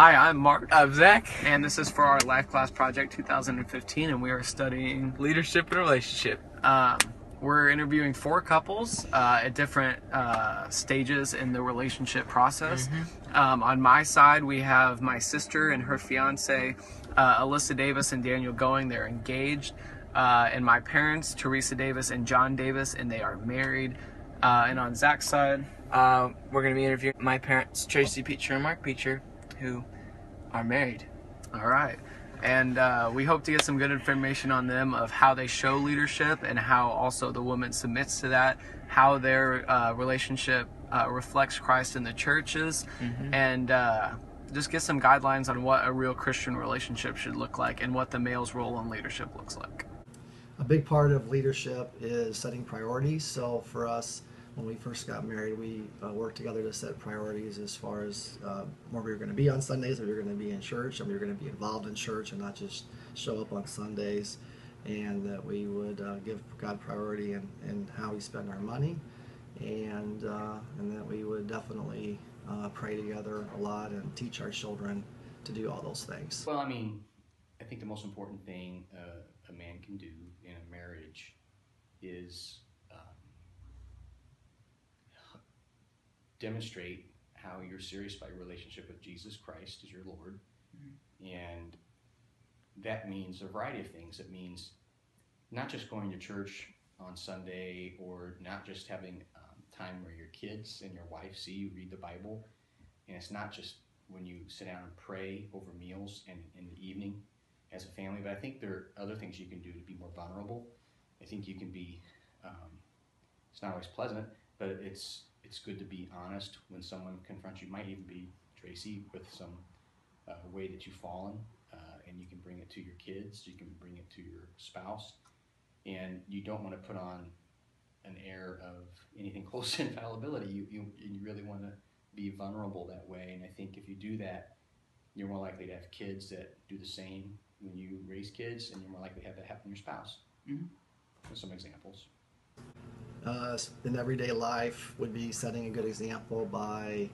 Hi, I'm Marc. I'm Zach. And this is for our Life Class Project 2015, and we are studying Leadership and relationship. We're interviewing 4 couples at different stages in the relationship process. On my side, we have my sister and her fiance, Alyssa Davis and Daniel Going. They're engaged. And my parents, Teresa Davis and John Davis, and they are married. And on Zach's side, We're going to be interviewing my parents, Tracy Peacher and Mark Peacher, who are married. All right. And we hope to get some good information on them of how they show leadership and how also the woman submits to that, how their relationship reflects Christ in the churches, and just get some guidelines on what a real Christian relationship should look like and what the male's role in leadership looks like. A big part of leadership is setting priorities. So for us, when we first got married, we worked together to set priorities as far as where we were going to be on Sundays, if we were going to be in church, and we were going to be involved in church and not just show up on Sundays, and that we would give God priority in how we spend our money, and that we would definitely pray together a lot and teach our children to do all those things. Well, I think the most important thing a man can do in a marriage is demonstrate how you're serious about your relationship with Jesus Christ as your Lord. And that means a variety of things. It means not just going to church on Sunday, or not just having time where your kids and your wife see you read the Bible. And it's not just when you sit down and pray over meals and in the evening as a family, but I think there are other things you can do to be more vulnerable. I think you can be, it's not always pleasant, but it's good to be honest when someone confronts you. Might even be, Tracy, with some way that you've fallen, and you can bring it to your kids, you can bring it to your spouse, and you don't want to put on an air of anything close to infallibility. You really want to be vulnerable that way, and I think if you do that, you're more likely to have kids that do the same when you raise kids, and you're more likely to have that happen to your spouse. Some examples. In everyday life would be setting a good example by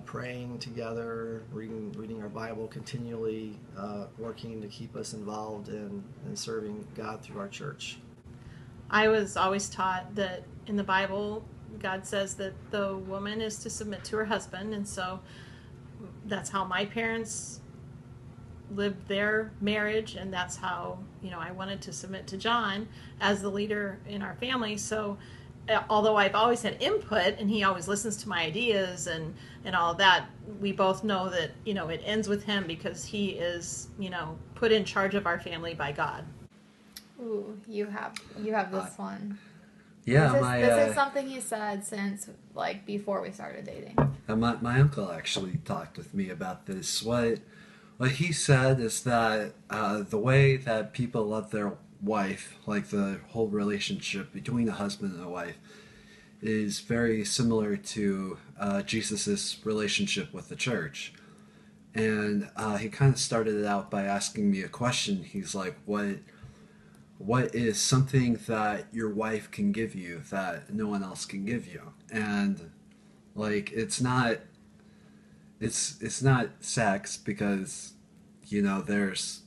praying together, reading our Bible continually, working to keep us involved in serving God through our church. I was always taught that in the Bible, God says that the woman is to submit to her husband, and so that's how my parents lived their marriage, and that's how I wanted to submit to John as the leader in our family. So although I've always had input and he always listens to my ideas and all of that, we both know that it ends with him because he is put in charge of our family by God. Ooh, you have this one. Yeah, this is something he said since before we started dating. My uncle actually talked with me about this. What he said is that the way that people love their wife, like the whole relationship between a husband and a wife, is very similar to Jesus' relationship with the church. And he kind of started it out by asking me a question. He's like, what is something that your wife can give you that no one else can give you? And it's not sex, because there's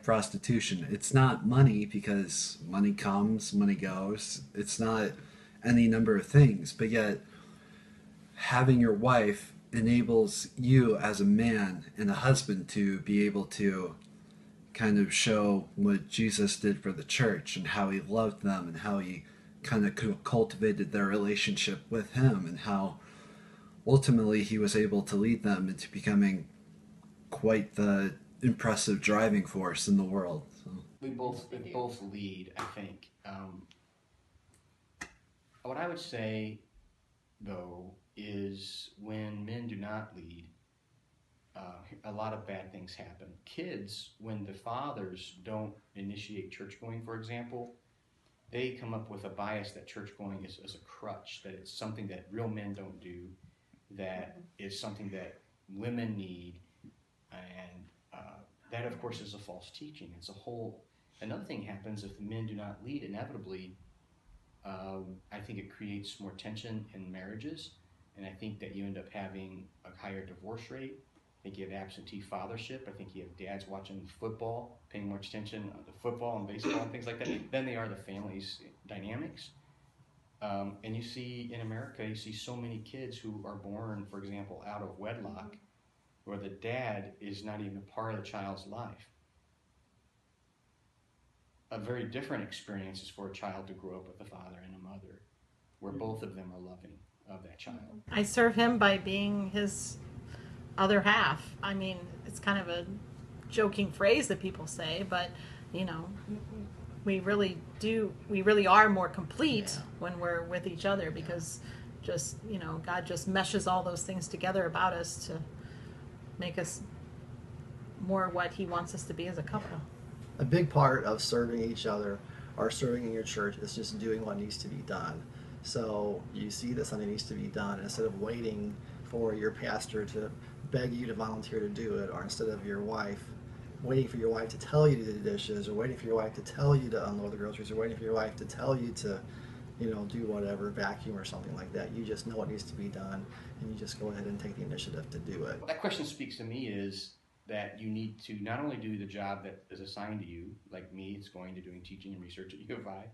prostitution. It's not money, because money comes, money goes. It's not any number of things, but yet having your wife enables you as a man and a husband to be able to kind of show what Jesus did for the church and how he loved them and how he kind of cultivated their relationship with him, and how ultimately he was able to lead them into becoming quite the impressive driving force in the world. So. We both lead, I think. What I would say, though, is when men do not lead, a lot of bad things happen. Kids, when the fathers don't initiate church going, for example, they come up with a bias that church going is a crutch, that it's something that real men don't do, that is something that women need, and that, of course, is a false teaching. Another thing happens if the men do not lead. Inevitably, I think it creates more tension in marriages, And I think that you end up having a higher divorce rate. I think you have absentee fathership. I think you have dads watching football, paying more attention to football and baseball and things like that than they are the family's dynamics. And you see in America, you see so many kids who are born, for example, out of wedlock, where the dad is not even a part of the child's life. A very different experience is for a child to grow up with a father and a mother, where both of them are loving of that child. I serve him by being his other half. I mean, it's kind of a joking phrase that people say, but you know, we really are more complete when we're with each other, because just, you know, God just meshes all those things together about us to make us more what he wants us to be as a couple. A big part of serving each other or serving in your church is just doing what needs to be done. So you see that something needs to be done, instead of waiting for your pastor to beg you to volunteer to do it, or instead of your wife waiting for your wife to tell you to do the dishes, or waiting for your wife to tell you to unload the groceries, or waiting for your wife to tell you to, you know, do whatever, vacuum or something like that. You just know what needs to be done, and you just go ahead and take the initiative to do it. What that question speaks to me is that you need to not only do the job that is assigned to you, like me, it's going to doing teaching and research at U of I,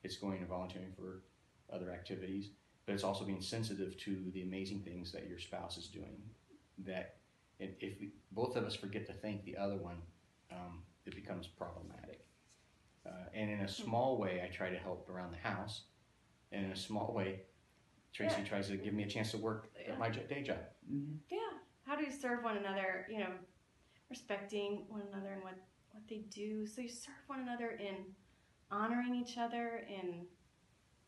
it's going to volunteering for other activities, but it's also being sensitive to the amazing things that your spouse is doing. That if both of us forget to thank the other one, it becomes problematic. And in a small way, I try to help around the house. And in a small way, Tracy tries to give me a chance to work at my day job. Mm-hmm. Yeah. How do you serve one another, you know, respecting one another and what they do. So you serve one another in honoring each other, in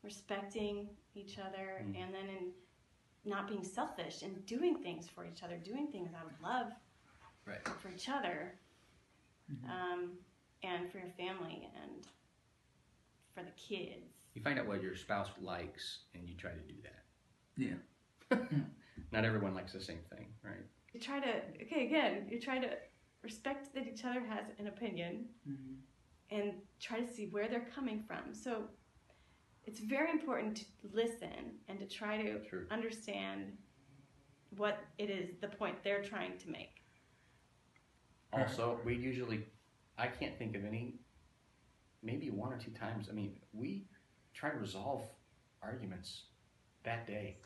respecting each other, and then in not being selfish and doing things for each other, doing things out of love for each other, and for your family and for the kids. You find out what your spouse likes and you try to do that. Yeah. Not everyone likes the same thing, right? You try to, you try to respect that each other has an opinion and try to see where they're coming from. So it's very important to listen and to try to understand what it is, the point they're trying to make. Also, I can't think of any, maybe one or two times, we try to resolve arguments that day.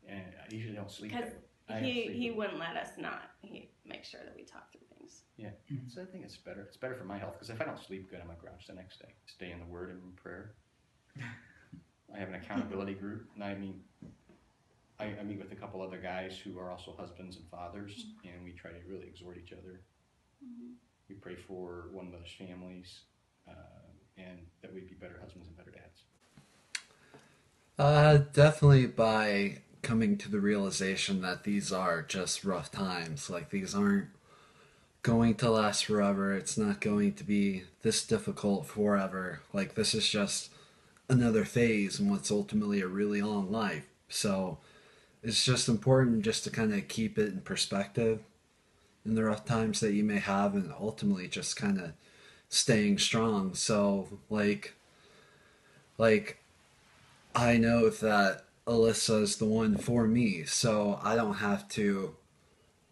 And I usually don't sleep there. He wouldn't let us not. He makes sure that we talk through things. Yeah. So I think it's better. It's better for my health, because if I don't sleep good, I'm a grouch the next day. Stay in the Word and in prayer. I have an accountability group, and I meet with a couple other guys who are also husbands and fathers, and we try to really exhort each other. We pray for one another's families, and that we'd be better husbands and better dads. Definitely by coming to the realization that these are just rough times. Like, these aren't going to last forever. It's not going to be this difficult forever. Like, this is just another phase in what's ultimately a really long life. So it's just important just to kind of keep it in perspective in the rough times that you may have, and ultimately just kind of staying strong. So like I know that Alyssa is the one for me, so I don't have to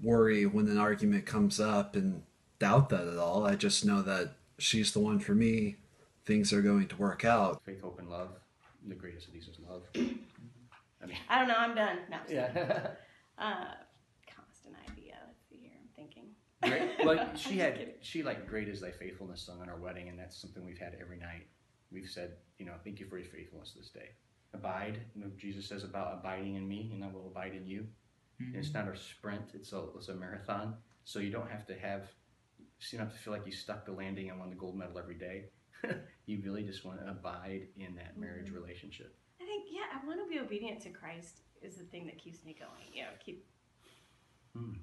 worry when an argument comes up and doubt that at all. I just know that she's the one for me. Things are going to work out. Faith, hope, and love. The greatest of these is love. I don't know. I'm done. No. Yeah. Constant idea. Let's see here. I'm thinking. Great. Well, she great is thy faithfulness sung on our wedding, and that's something we've had every night. We've said, thank you for your faithfulness this day. Abide. Jesus says about abiding in me, and I will abide in you. And it's not a sprint; it's a marathon. So you don't have to feel like you stuck the landing and won the gold medal every day. You really just want to abide in that marriage relationship. I think, I want to be obedient to Christ is the thing that keeps me going.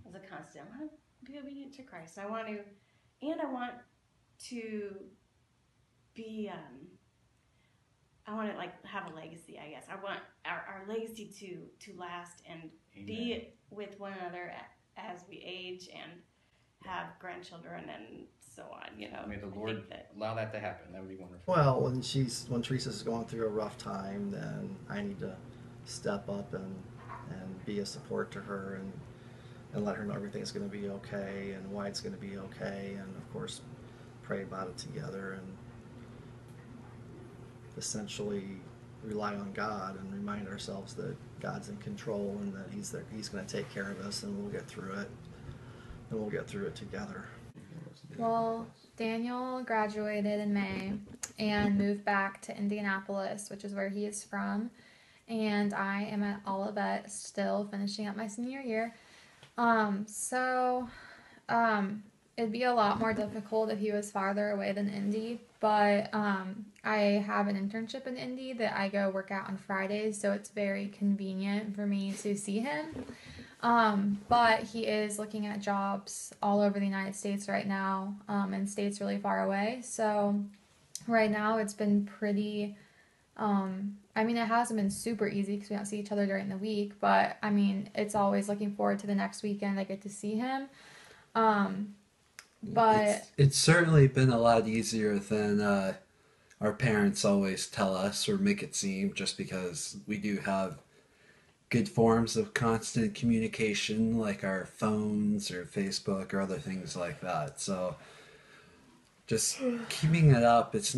As a constant. I want to be obedient to Christ. I want to be, I want to have a legacy, I guess. I want our legacy to last and be with one another as we age and have grandchildren and so on, May the Lord allow that to happen. That would be wonderful. Well, when Teresa's going through a rough time, then I need to step up and be a support to her and let her know everything's going to be okay and why it's going to be okay, and of course pray about it together and essentially rely on God and remind ourselves that God's in control and that He's there, He's going to take care of us, and we'll get through it, and we'll get through it together. Well, Daniel graduated in May and moved back to Indianapolis, which is where he is from. And I am at Olivet still finishing up my senior year. It'd be a lot more difficult if he was farther away than Indy, but I have an internship in Indy that I go work out on Fridays, so it's very convenient for me to see him. But he is looking at jobs all over the United States right now, and states really far away. So right now it's been pretty, it hasn't been super easy because we don't see each other during the week, but it's always looking forward to the next weekend I get to see him. But it's certainly been a lot easier than our parents always tell us or make it seem, just because we do have good forms of constant communication, like our phones or Facebook or other things like that. So just keeping it up, it's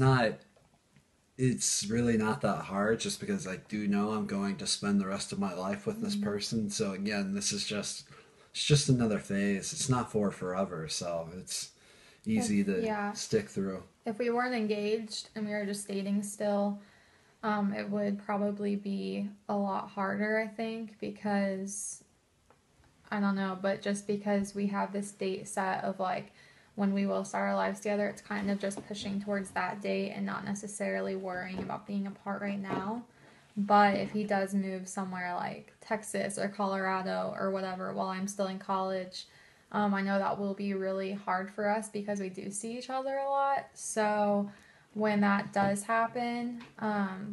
really not that hard, just because I do know I'm going to spend the rest of my life with this person. So again, it's just another phase. It's not for forever, so it's easy to stick through. If we weren't engaged and we were just dating still, it would probably be a lot harder, I think, because, I don't know, but just because we have this date set of, like, when we will start our lives together, it's kind of just pushing towards that date and not necessarily worrying about being apart right now. But if he does move somewhere like Texas or Colorado or whatever while I'm still in college, I know that will be really hard for us because we do see each other a lot. So when that does happen,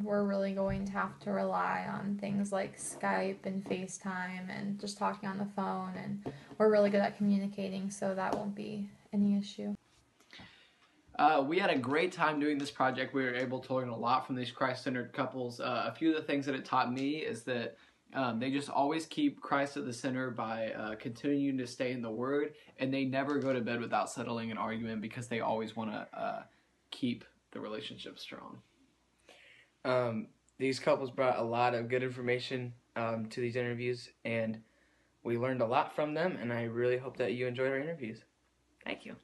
we're really going to have to rely on things like Skype and FaceTime and just talking on the phone. And we're really good at communicating, so that won't be any issue. We had a great time doing this project. We were able to learn a lot from these Christ-centered couples. A few of the things that it taught me is that they just always keep Christ at the center by continuing to stay in the Word, and they never go to bed without settling an argument because they always want to keep the relationship strong. These couples brought a lot of good information to these interviews, and we learned a lot from them, and I really hope that you enjoyed our interviews. Thank you.